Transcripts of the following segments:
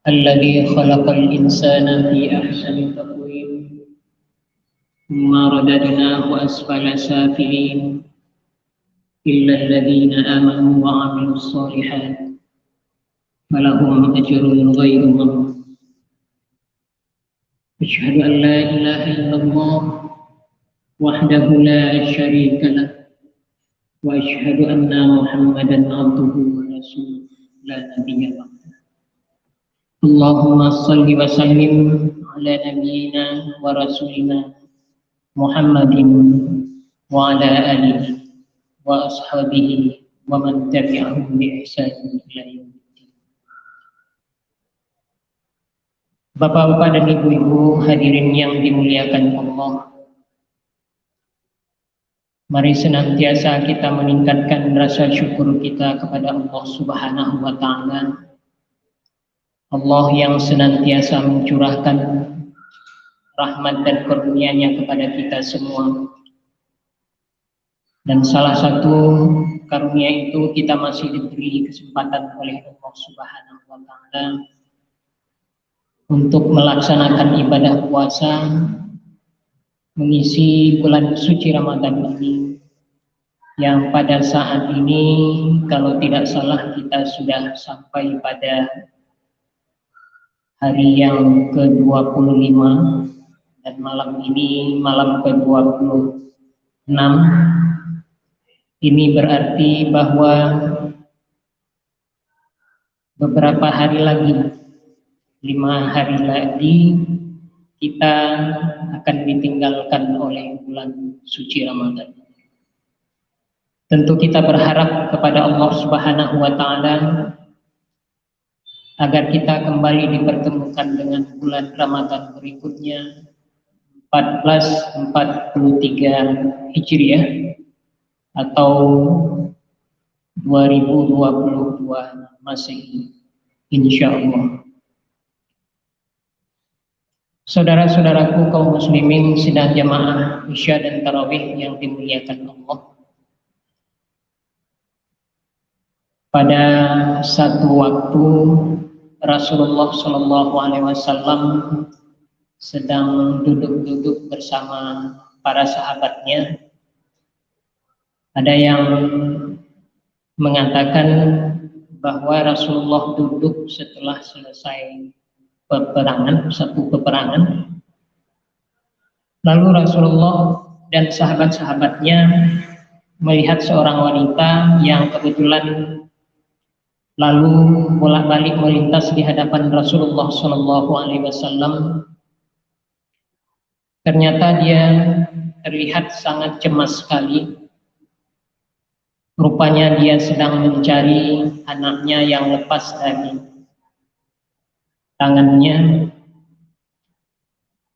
الذي خلق الإنسان في أحسن تقويم ثم رددناه أسفل سافلين إلا الذين آمنوا وعملوا الصالحات فلهم أجر غير ممنون. أشهد أن لا إله إلا الله وحده لا شريك له وأشهد أن محمدا عبده ورسوله لا نبي بعده. اللهم صل وسلم على نبينا ورسولنا محمد وعلى آله وأصحابه ومن تبعهم بإحسان إلى يوم الدين. Bapak-bapak dan ibu-ibu hadirin yang dimuliakan Allah, mari senantiasa kita meningkatkan rasa syukur kita kepada Allah Subhanahu wa Ta'ala, Allah yang senantiasa mencurahkan rahmat dan karunia-Nya kepada kita semua. Dan salah satu karunia itu kita masih diberi kesempatan oleh Allah Subhanahu wa Ta'ala untuk melaksanakan ibadah puasa mengisi bulan suci Ramadan ini, yang pada saat ini kalau tidak salah kita sudah sampai pada hari yang ke-25 dan malam ini malam ke-26. Ini berarti bahwa beberapa hari lagi, 5 hari lagi, kita akan ditinggalkan oleh bulan suci Ramadan. Tentu kita berharap kepada Allah Subhanahu wa Ta'ala agar kita kembali dipertemukan dengan bulan Ramadan berikutnya 1443 Hijriah atau 2022 Masehi, insya Allah. Saudara-saudaraku kaum muslimin sidang jamaah Isya dan Tarawih yang dimuliakan Allah, pada satu waktu Rasulullah Shallallahu Alaihi Wasallam sedang duduk-duduk bersama para sahabatnya. Ada yang mengatakan bahwa Rasulullah duduk setelah selesai satu peperangan. Lalu Rasulullah dan sahabat-sahabatnya melihat seorang wanita yang kebetulan lalu bolak-balik melintas di hadapan Rasulullah Shallallahu Alaihi Wasallam. Ternyata dia terlihat sangat cemas sekali. Rupanya dia sedang mencari anaknya yang lepas dari tangannya.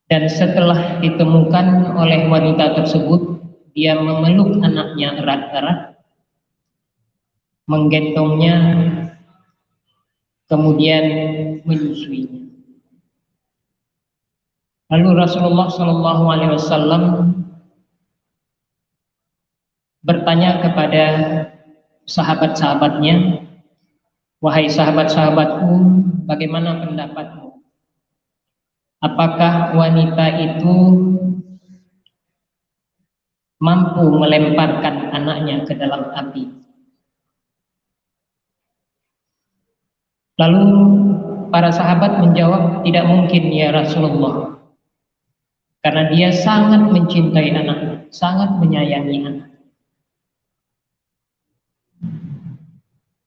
Dan setelah ditemukan oleh wanita tersebut, dia memeluk anaknya erat-erat, menggendongnya, kemudian menyusuinya. Lalu Rasulullah Shallallahu Alaihi Wasallam bertanya kepada sahabat-sahabatnya, wahai sahabat-sahabatku, bagaimana pendapatmu? Apakah wanita itu mampu melemparkan anaknya ke dalam api? Lalu para sahabat menjawab, tidak mungkin ya Rasulullah, karena dia sangat mencintai anaknya, sangat menyayangi anak.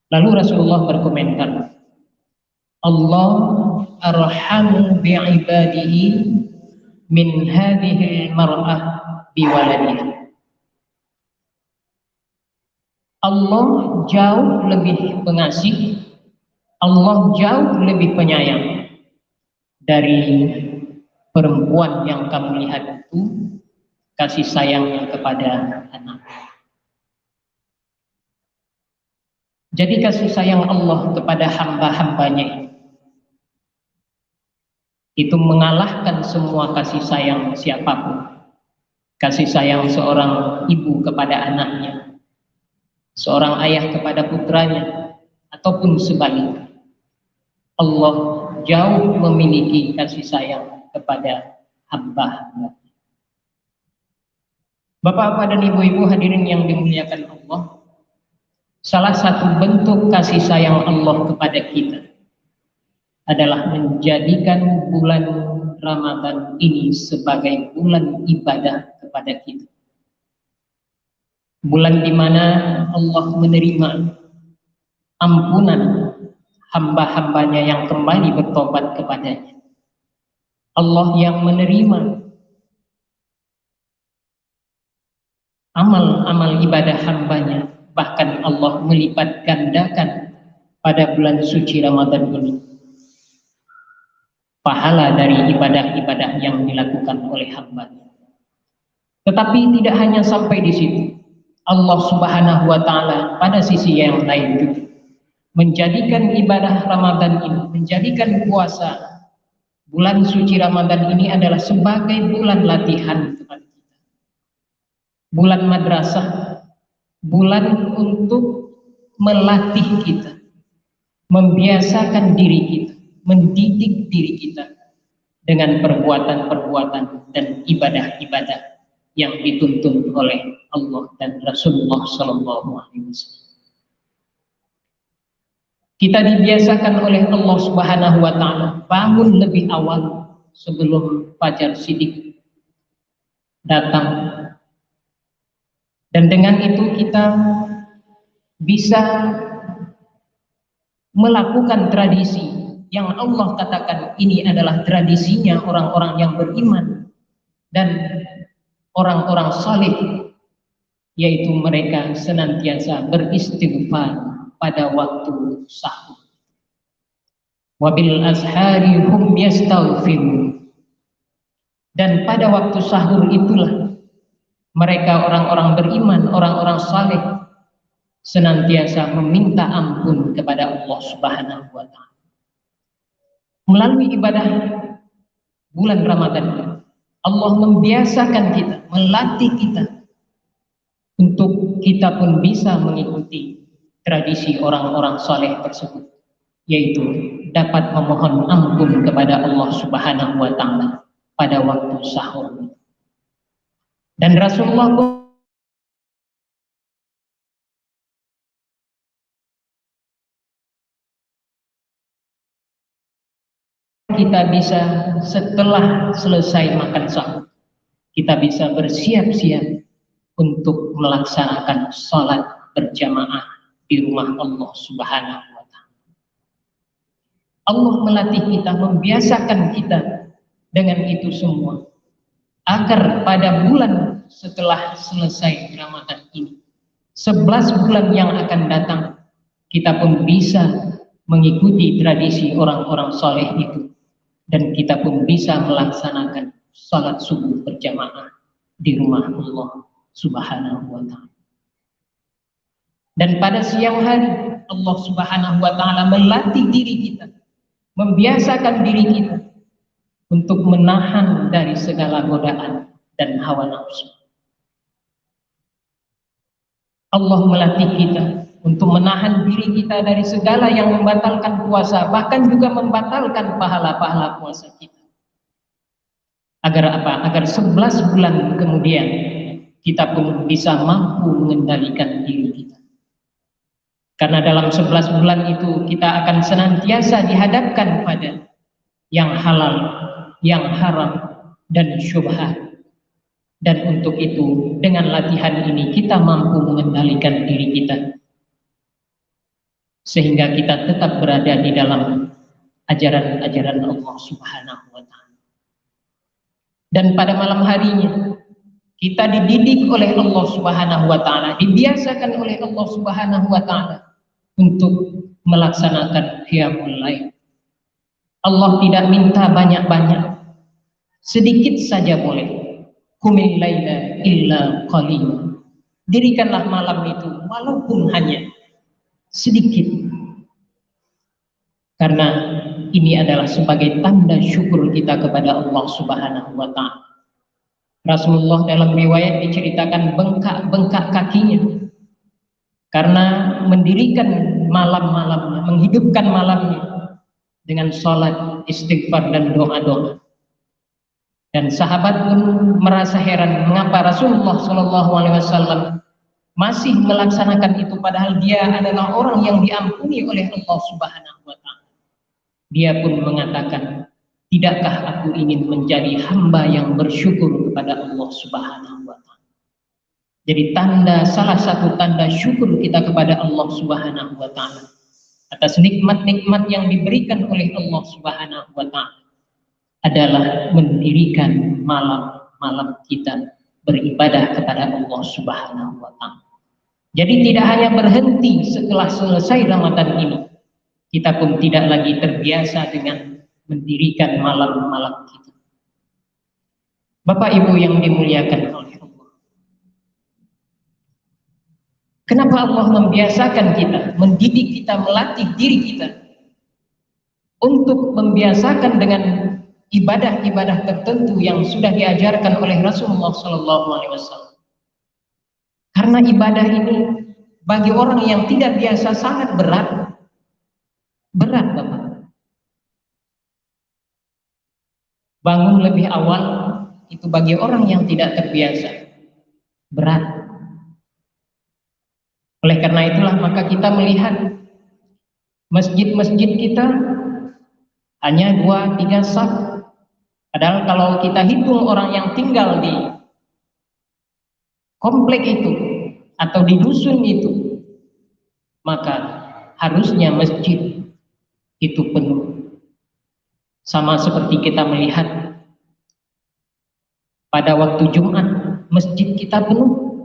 Lalu Rasulullah berkomentar, Allah arhamu bi'ibadihi min hadhil mar'ah biwaladiha. Allah jauh lebih pengasih, Allah jauh lebih penyayang dari perempuan yang kamu lihat itu kasih sayangnya kepada anak. Jadi kasih sayang Allah kepada hamba-hambanya itu mengalahkan semua kasih sayang siapapun. Kasih sayang seorang ibu kepada anaknya, seorang ayah kepada putranya, ataupun sebaliknya. Allah jauh memiliki kasih sayang kepada hamba-hamba. Bapak-bapak dan ibu-ibu hadirin yang dimuliakan Allah, salah satu bentuk kasih sayang Allah kepada kita adalah menjadikan bulan Ramadan ini sebagai bulan ibadah kepada kita. Bulan di mana Allah menerima ampunan hamba-hambanya yang kembali bertobat kepadanya. Allah yang menerima amal-amal ibadah hambanya, bahkan Allah melipat gandakan pada bulan suci Ramadan ini pahala dari ibadah-ibadah yang dilakukan oleh hambanya. Tetapi tidak hanya sampai di situ, Allah Subhanahu wa Ta'ala pada sisi yang lain juga menjadikan ibadah Ramadan ini, menjadikan puasa bulan suci Ramadan ini adalah sebagai bulan latihan kepada kita, bulan madrasah, bulan untuk melatih kita, membiasakan diri kita, mendidik diri kita dengan perbuatan-perbuatan dan ibadah-ibadah yang dituntun oleh Allah dan Rasulullah Sallallahu Alaihi Wasallam. Kita dibiasakan oleh Allah Subhanahu Wa Taala bangun lebih awal sebelum fajar sidik datang, dan dengan itu kita bisa melakukan tradisi yang Allah katakan ini adalah tradisinya orang-orang yang beriman dan orang-orang saleh, yaitu mereka senantiasa beristighfar pada waktu sahur. Wabil ashari hum yastaghfirun. Dan pada waktu sahur itulah mereka orang-orang beriman, orang-orang saleh senantiasa meminta ampun kepada Allah Subhanahu wa Ta'ala. Melalui ibadah bulan Ramadan, Allah membiasakan kita, melatih kita untuk kita pun bisa mengikuti tradisi orang-orang saleh tersebut, yaitu dapat memohon ampun kepada Allah Subhanahu wa Ta'ala pada waktu sahur. Dan Rasulullah kita bisa setelah selesai makan sahur, kita bisa bersiap-siap untuk melaksanakan sholat berjamaah di rumah Allah Subhanahu wa Ta'ala. Allah melatih kita, membiasakan kita dengan itu semua, agar pada bulan setelah selesai Ramadan ini, 11 bulan yang akan datang, kita pun bisa mengikuti tradisi orang-orang soleh itu, dan kita pun bisa melaksanakan salat subuh berjamaah di rumah Allah Subhanahu wa Ta'ala. Dan pada siang hari Allah Subhanahu wa Ta'ala melatih diri kita, membiasakan diri kita untuk menahan dari segala godaan dan hawa nafsu. Allah melatih kita untuk menahan diri kita dari segala yang membatalkan puasa, bahkan juga membatalkan pahala-pahala puasa kita. Agar apa? Agar 11 bulan kemudian kita pun bisa mampu mengendalikan diri kita. Karena dalam 11 bulan itu kita akan senantiasa dihadapkan pada yang halal, yang haram, dan syubhat. Dan untuk itu, dengan latihan ini kita mampu mengendalikan diri kita, sehingga kita tetap berada di dalam ajaran-ajaran Allah Subhanahu wa Ta'ala. Dan pada malam harinya kita dididik oleh Allah Subhanahu wa Ta'ala, dibiasakan oleh Allah Subhanahu wa Ta'ala untuk melaksanakan qiyamul lail. Allah tidak minta banyak-banyak, sedikit saja boleh. Qumil laila illa qalil. Dirikanlah malam itu walaupun hanya sedikit, karena ini adalah sebagai tanda syukur kita kepada Allah Subhanahu wa Ta'ala. Rasulullah dalam riwayat diceritakan bengkak-bengkak kakinya karena mendirikan malam-malamnya, menghidupkan malamnya dengan sholat, istighfar dan doa-doa. Dan sahabat pun merasa heran mengapa Rasulullah SAW masih melaksanakan itu, padahal dia adalah orang yang diampuni oleh Allah Subhanahu wa Ta'ala. Dia pun mengatakan, tidakkah aku ingin menjadi hamba yang bersyukur kepada Allah Subhanahu wa Ta'ala. Jadi salah satu tanda syukur kita kepada Allah Subhanahu wa Ta'ala atas nikmat-nikmat yang diberikan oleh Allah Subhanahu wa Ta'ala adalah mendirikan malam-malam kita beribadah kepada Allah Subhanahu wa Ta'ala. Jadi tidak hanya berhenti setelah selesai Ramadan ini, kita pun tidak lagi terbiasa dengan mendirikan malam-malam kita. Bapak Ibu yang dimuliakan oleh Allah, kenapa Allah membiasakan kita, mendidik kita, melatih diri kita untuk membiasakan dengan ibadah-ibadah tertentu yang sudah diajarkan oleh Rasulullah SAW? Karena ibadah ini bagi orang yang tidak biasa sangat berat. Berat, Bapak. Bangun lebih awal itu bagi orang yang tidak terbiasa berat. Oleh karena itulah maka kita melihat masjid-masjid kita hanya 2-3 saf. Padahal kalau kita hitung orang yang tinggal di komplek itu atau di dusun itu, maka harusnya masjid itu penuh. Sama seperti kita melihat pada waktu Jumat masjid kita penuh.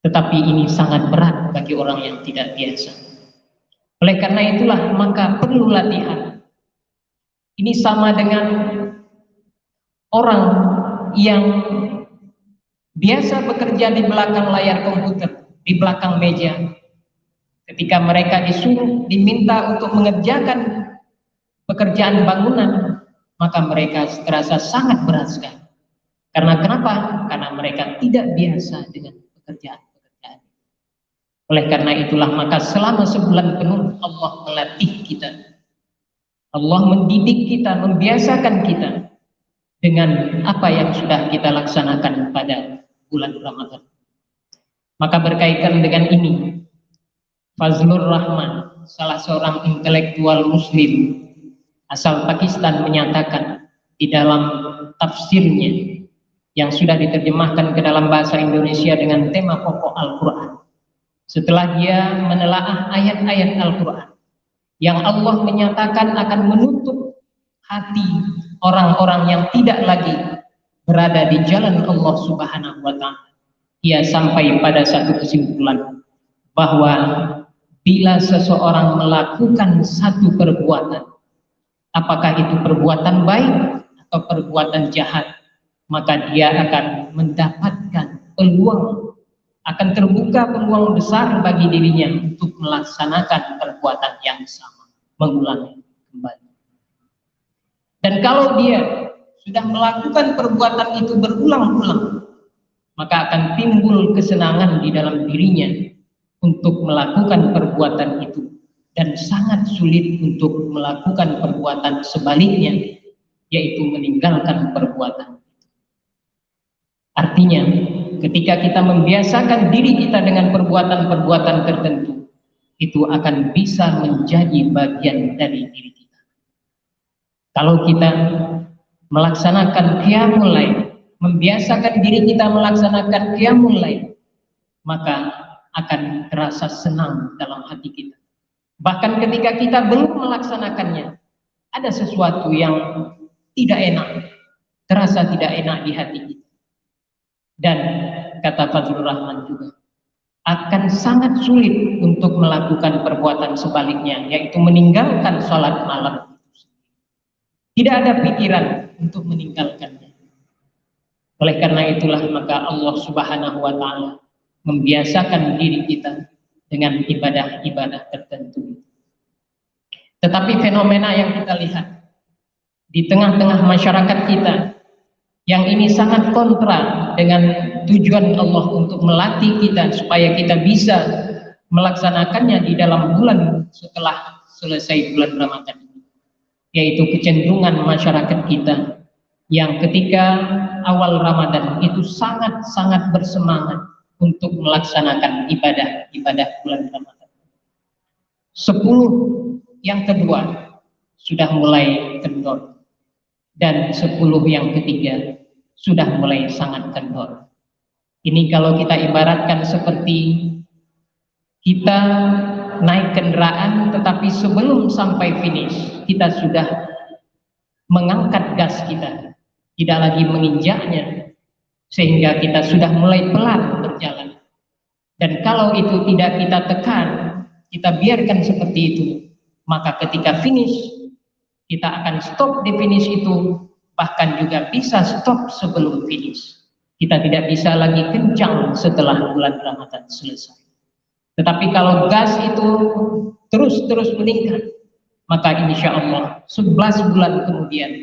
Tetapi ini sangat berat bagi orang yang tidak biasa. Oleh karena itulah maka perlu latihan. Ini sama dengan orang yang biasa bekerja di belakang layar komputer, di belakang meja. Ketika mereka disuruh, diminta untuk mengerjakan pekerjaan bangunan, maka mereka terasa sangat berat sekali. Karena kenapa? Karena mereka tidak biasa dengan pekerjaan-pekerjaan. Oleh karena itulah maka selama sebulan penuh Allah melatih kita. Allah mendidik kita, membiasakan kita dengan apa yang sudah kita laksanakan pada bulan Ramadan. Maka berkaitan dengan ini, Fazlur Rahman, salah seorang intelektual muslim asal Pakistan, menyatakan di dalam tafsirnya yang sudah diterjemahkan ke dalam bahasa Indonesia dengan tema pokok Al-Quran, setelah dia menelaah ayat-ayat Al-Quran yang Allah menyatakan akan menutup hati orang-orang yang tidak lagi berada di jalan Allah Subhanahu wa Ta'ala, ia sampai pada satu kesimpulan bahwa bila seseorang melakukan satu perbuatan, apakah itu perbuatan baik atau perbuatan jahat, maka dia akan mendapatkan peluang, akan terbuka peluang besar bagi dirinya untuk melaksanakan perbuatan yang sama, mengulangi kembali. Dan kalau dia sudah melakukan perbuatan itu berulang-ulang, maka akan timbul kesenangan di dalam dirinya untuk melakukan perbuatan itu, dan sangat sulit untuk melakukan perbuatan sebaliknya, yaitu meninggalkan perbuatan. Artinya, ketika kita membiasakan diri kita dengan perbuatan-perbuatan tertentu, itu akan bisa menjadi bagian dari diri kita. Kalau kita melaksanakan qiyamul lail, membiasakan diri kita melaksanakan qiyamul lail, maka akan terasa senang dalam hati kita. Bahkan ketika kita belum melaksanakannya, ada sesuatu yang tidak enak, terasa tidak enak di hati kita. Dan kata Fazlur Rahman juga, akan sangat sulit untuk melakukan perbuatan sebaliknya, yaitu meninggalkan sholat malam. Tidak ada pikiran untuk meninggalkannya. Oleh karena itulah maka Allah Subhanahu wa Ta'ala membiasakan diri kita dengan ibadah-ibadah tertentu. Tetapi fenomena yang kita lihat di tengah-tengah masyarakat kita, yang ini sangat kontra dengan tujuan Allah untuk melatih kita supaya kita bisa melaksanakannya di dalam bulan setelah selesai bulan Ramadan ini, yaitu kecenderungan masyarakat kita yang ketika awal Ramadan itu sangat-sangat bersemangat untuk melaksanakan ibadah bulan Ramadan. 10 yang kedua sudah mulai kendor, dan 10 yang ketiga sudah mulai sangat kendor. Ini kalau kita ibaratkan seperti kita naik kendaraan, tetapi sebelum sampai finish kita sudah mengangkat gas kita, tidak lagi menginjaknya, sehingga kita sudah mulai pelan berjalan. Dan kalau itu tidak kita tekan, kita biarkan seperti itu, maka ketika finish kita akan stop di finish itu, bahkan juga bisa stop sebelum finish. Kita tidak bisa lagi kencang setelah bulan Ramadan selesai. Tetapi kalau gas itu terus meningkat, maka insya Allah 11 bulan kemudian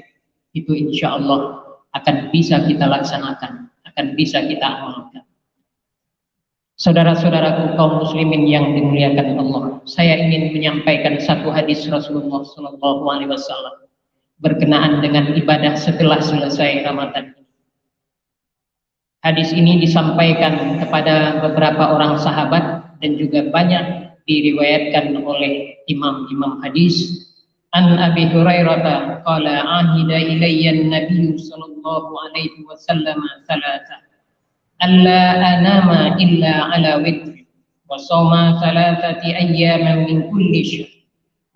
itu insya Allah akan bisa kita laksanakan, akan bisa kita amalkan. Saudara-saudaraku kaum muslimin yang dimuliakan Allah, saya ingin menyampaikan satu hadis Rasulullah SAW berkenaan dengan ibadah setelah selesai Ramadan. Hadis ini disampaikan kepada beberapa orang sahabat dan juga banyak diriwayatkan oleh imam-imam hadis. An Abi Hurairah qala ahida ilayya an-nabiy sallallahu alaihi wasallam thalatha alla anama illa ala witr wa shoma thalathati ayyamin min kulli syahr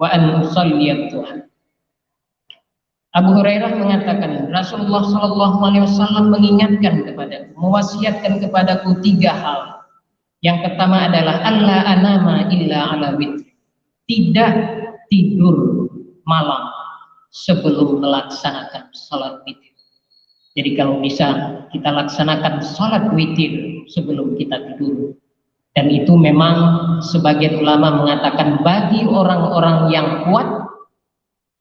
wa an usalli ad-duha. Abu Hurairah mengatakan Rasulullah SAW mengingatkan kepadaku, mewasiatkan kepadaku 3 hal. Yang pertama adalah alla anama illa ala witr, tidak tidur malam sebelum melaksanakan salat witir. Jadi kalau bisa kita laksanakan salat witir sebelum kita tidur. Dan itu memang sebagian ulama mengatakan bagi orang-orang yang kuat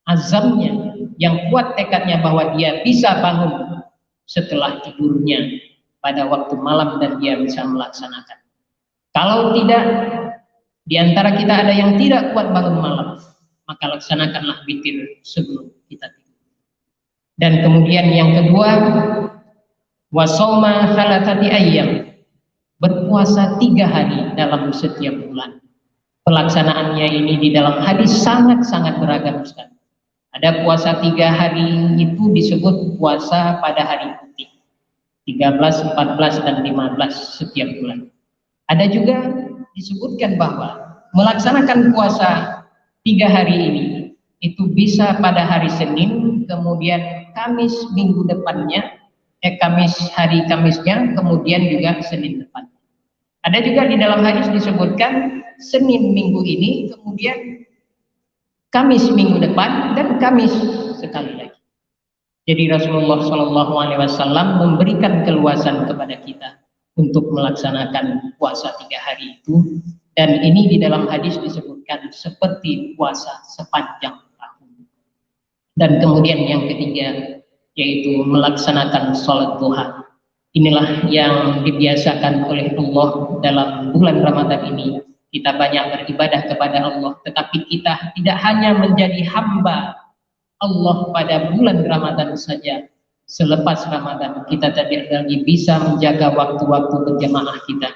azamnya, yang kuat tekadnya bahwa dia bisa bangun setelah tidurnya pada waktu malam dan dia bisa melaksanakan. Kalau tidak, di antara kita ada yang tidak kuat bangun malam, maka laksanakanlah witir sebelum kita tidur. Dan kemudian yang kedua, wasoma thalathati ayyam, berpuasa 3 hari dalam setiap bulan. Pelaksanaannya ini di dalam hadis sangat-sangat beragam sekali. Ada puasa 3 hari itu disebut puasa pada hari putih, 13, 14, dan 15 setiap bulan. Ada juga disebutkan bahwa melaksanakan puasa 3 hari ini itu bisa pada hari Senin, kemudian Kamis minggu depannya, hari Kamisnya, kemudian juga Senin depan. Ada juga di dalam hadis disebutkan Senin minggu ini, kemudian Kamis minggu depan, dan Kamis sekali lagi. Jadi Rasulullah SAW memberikan keluasan kepada kita untuk melaksanakan puasa 3 hari itu, dan ini di dalam hadis disebutkan seperti puasa sepanjang tahun. Dan kemudian yang ketiga yaitu melaksanakan sholat duha. Inilah yang dibiasakan oleh Allah dalam bulan Ramadan ini. Kita banyak beribadah kepada Allah, tetapi kita tidak hanya menjadi hamba Allah pada bulan Ramadan saja. Selepas Ramadan kita tidak lagi bisa menjaga waktu-waktu berjamaah kita.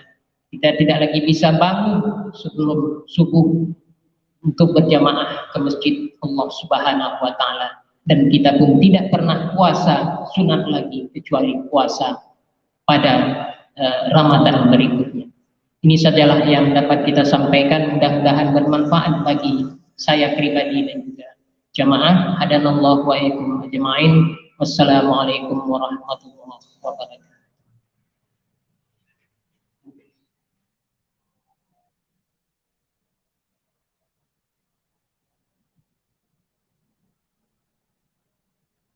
Kita tidak lagi bisa bangun sebelum subuh untuk berjamaah ke masjid Allah Subhanahu wa Ta'ala. Dan kita pun tidak pernah puasa sunat lagi kecuali puasa pada Ramadan berikutnya. Ini sajalah yang dapat kita sampaikan, mudah-mudahan bermanfaat bagi saya pribadi dan juga jamaah. Hadanallahu wa iyyakum ajma'in. Wassalamualaikum warahmatullahi wabarakatuh.